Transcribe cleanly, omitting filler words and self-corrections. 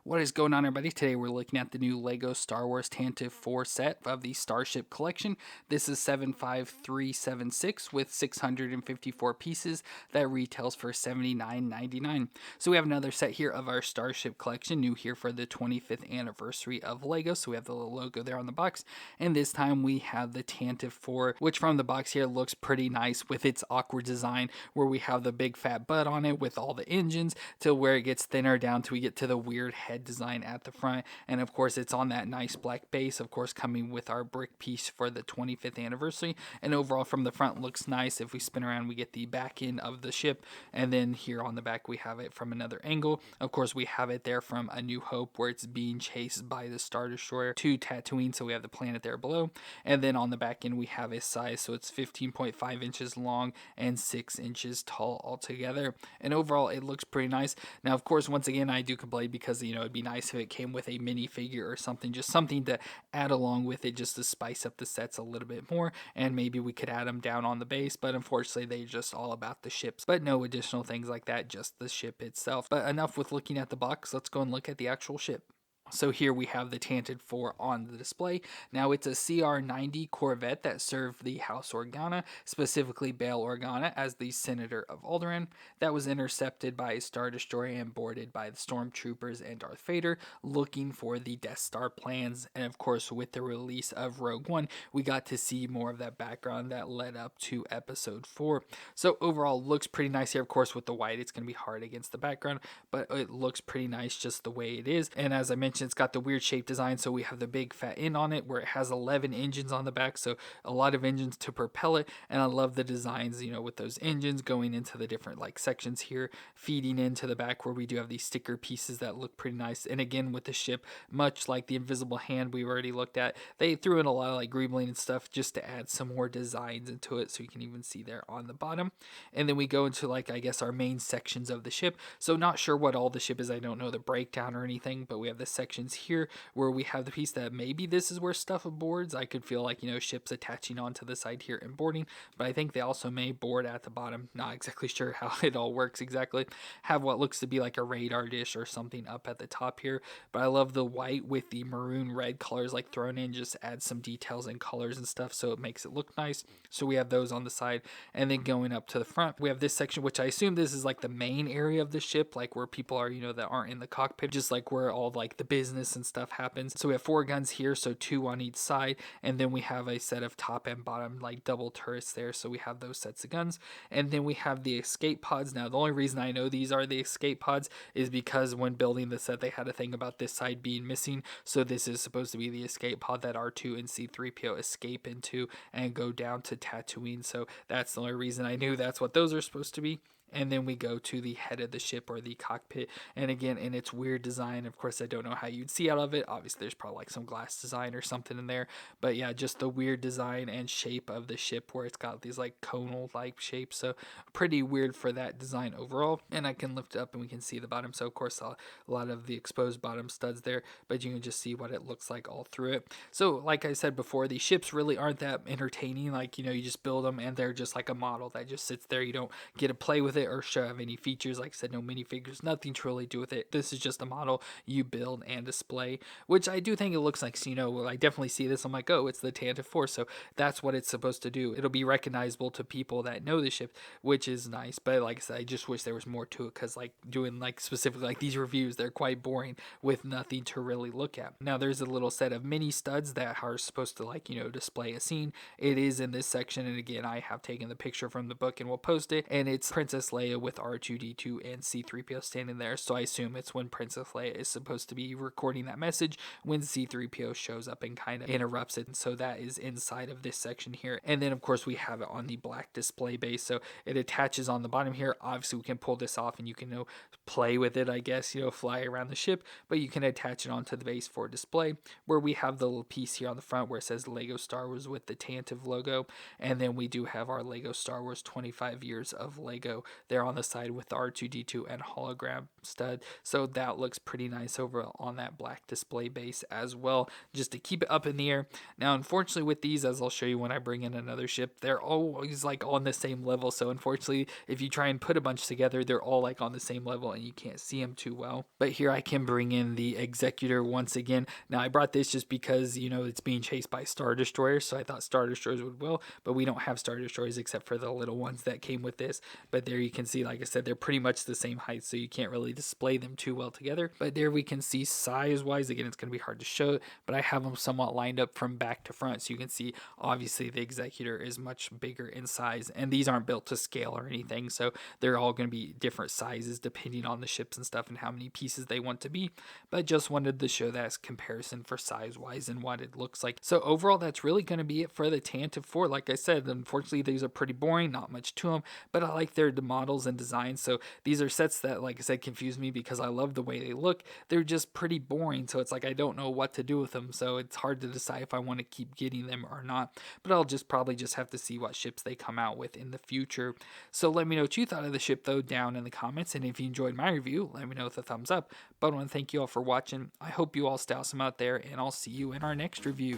What is going on, everybody? Today we're looking at the new LEGO Star Wars Tantive 4 set of the Starship collection. This is 75376 with 654 pieces that retails for $79.99. So we have another set here of our Starship collection, new here for the 25th anniversary of LEGO. So we have the little logo there on the box. And this time we have the Tantive 4, which from the box here looks pretty nice with its awkward design where we have the big fat butt on it with all the engines to where it gets thinner down till we get to the weird head design at the front. And of course it's on that nice black base, of course coming with our brick piece for the 25th anniversary. And overall from the front looks nice. If we spin around we get the back end of the ship, and then here on the back we have it from another angle. Of course we have it there from A New Hope where it's being chased by the Star Destroyer to Tatooine, so we have the planet there below. And then on the back end we have a size, so it's 15.5 inches long and 6 inches tall altogether. And overall it looks pretty nice. Now of course once again I do complain because it'd be nice if it came with a minifigure or something, just something to add along with it just to spice up the sets a little bit more, and maybe we could add them down on the base, but unfortunately they're just all about the ships, but no additional things like that, just the ship itself. But enough with looking at the box, let's go and look at the actual ship. So here we have the Tantive 4 on the display. Now it's a CR-90 Corvette that served the House Organa, specifically Bail Organa, as the Senator of Alderaan. That was intercepted by a Star Destroyer and boarded by the Stormtroopers and Darth Vader, looking for the Death Star plans. And of course, with the release of Rogue One, we got to see more of that background that led up to Episode 4. So overall, looks pretty nice here. Of course, with the white, it's going to be hard against the background, but it looks pretty nice just the way it is. And as I mentioned, it's got the weird shape design, so we have the big fat end on it where it has 11 engines on the back, so a lot of engines to propel it. And I love the designs, with those engines going into the different sections here, feeding into the back where we do have these sticker pieces that look pretty nice. And again, with the ship, much like the invisible hand we've already looked at, they threw in a lot of greebling and stuff just to add some more designs into it, so you can even see there on the bottom. And then we go into I guess our main sections of the ship. So not sure what all the ship is, I don't know the breakdown or anything, but we have the sections here where we have the piece that maybe this is where stuff boards. I could feel ships attaching onto the side here and boarding, but I think they also may board at the bottom. Not exactly sure how it all works exactly. Have what looks to be like a radar dish or something up at the top here, but I love the white with the maroon red colors thrown in, just add some details and colors and stuff, so it makes it look nice. So we have those on the side, and then going up to the front we have this section, which I assume this is the main area of the ship, where people are that aren't in the cockpit, just where all the business and stuff happens. So we have 4 guns here, so 2 on each side, and then we have a set of top and bottom double turrets there, so we have those sets of guns. And then we have the escape pods. Now the only reason I know these are the escape pods is because when building the set they had a thing about this side being missing, so this is supposed to be the escape pod that R2 and C-3PO escape into and go down to Tatooine. So that's the only reason I knew that's what those are supposed to be. And then we go to the head of the ship, or the cockpit, and again in its weird design. Of course I don't know how you'd see out of it, obviously there's probably some glass design or something in there, but yeah, just the weird design and shape of the ship where it's got these conal shapes, so pretty weird for that design overall. And I can lift it up and we can see the bottom, so of course a lot of the exposed bottom studs there, but you can just see what it looks like all through it. So like I said before, these ships really aren't that entertaining. You just build them and they're just a model that just sits there. You don't get to play with it or show have any features. Like I said, no minifigures, nothing to really do with it. This is just a model you build and display, which I do think it looks like. I definitely see this. I'm oh, it's the Tantive 4, so that's what it's supposed to do. It'll be recognizable to people that know the ship, which is nice. But like I said, I just wish there was more to it, because doing specifically these reviews, they're quite boring with nothing to really look at. Now there's a little set of mini studs that are supposed to display a scene. It is in this section, and again I have taken the picture from the book and we'll post it, and it's Princess Leia with R2-D2 and C-3PO standing there, so I assume it's when Princess Leia is supposed to be recording that message when C-3PO shows up and kind of interrupts it. And so that is inside of this section here. And then of course we have it on the black display base, so it attaches on the bottom here. Obviously we can pull this off and you can play with it, I guess, fly around the ship, but you can attach it onto the base for display, where we have the little piece here on the front where it says Lego Star Wars with the Tantive logo. And then we do have our Lego Star Wars 25 years of Lego there on the side with the R2-D2 and hologram stud. So that looks pretty nice over on that black display base as well, just to keep it up in the air. Now, unfortunately with these, as I'll show you when I bring in another ship, they're always like on the same level. So unfortunately, if you try and put a bunch together, they're all like on the same level and you can't see them too well. But here I can bring in the Executor once again. Now I brought this just because, you know, it's being chased by Star Destroyers, so I thought Star Destroyers would will, but we don't have Star Destroyers except for the little ones that came with this. But there you can see, like I said, they're pretty much the same height, so you can't really display them too well together. But there we can see size wise, again, it's going to be hard to show, but I have them somewhat lined up from back to front, so you can see obviously the Executor is much bigger in size, and these aren't built to scale or anything, so they're all going to be different sizes depending on the ships and stuff and how many pieces they want to be. But I just wanted to show that as comparison for size wise and what it looks like. So overall, that's really going to be it for the Tantive 4. Like I said, unfortunately these are pretty boring, not much to them, but I like their models and designs. So these are sets that, like I said, confuse me because I love the way they look. They're just pretty boring, so it's like I don't know what to do with them, so it's hard to decide if I want to keep getting them or not. But I'll probably just have to see what ships they come out with in the future. So let me know what you thought of the ship though down in the comments, and if you enjoyed my review, let me know with a thumbs up. But I want to thank you all for watching. I hope you all stay awesome out there, and I'll see you in our next review.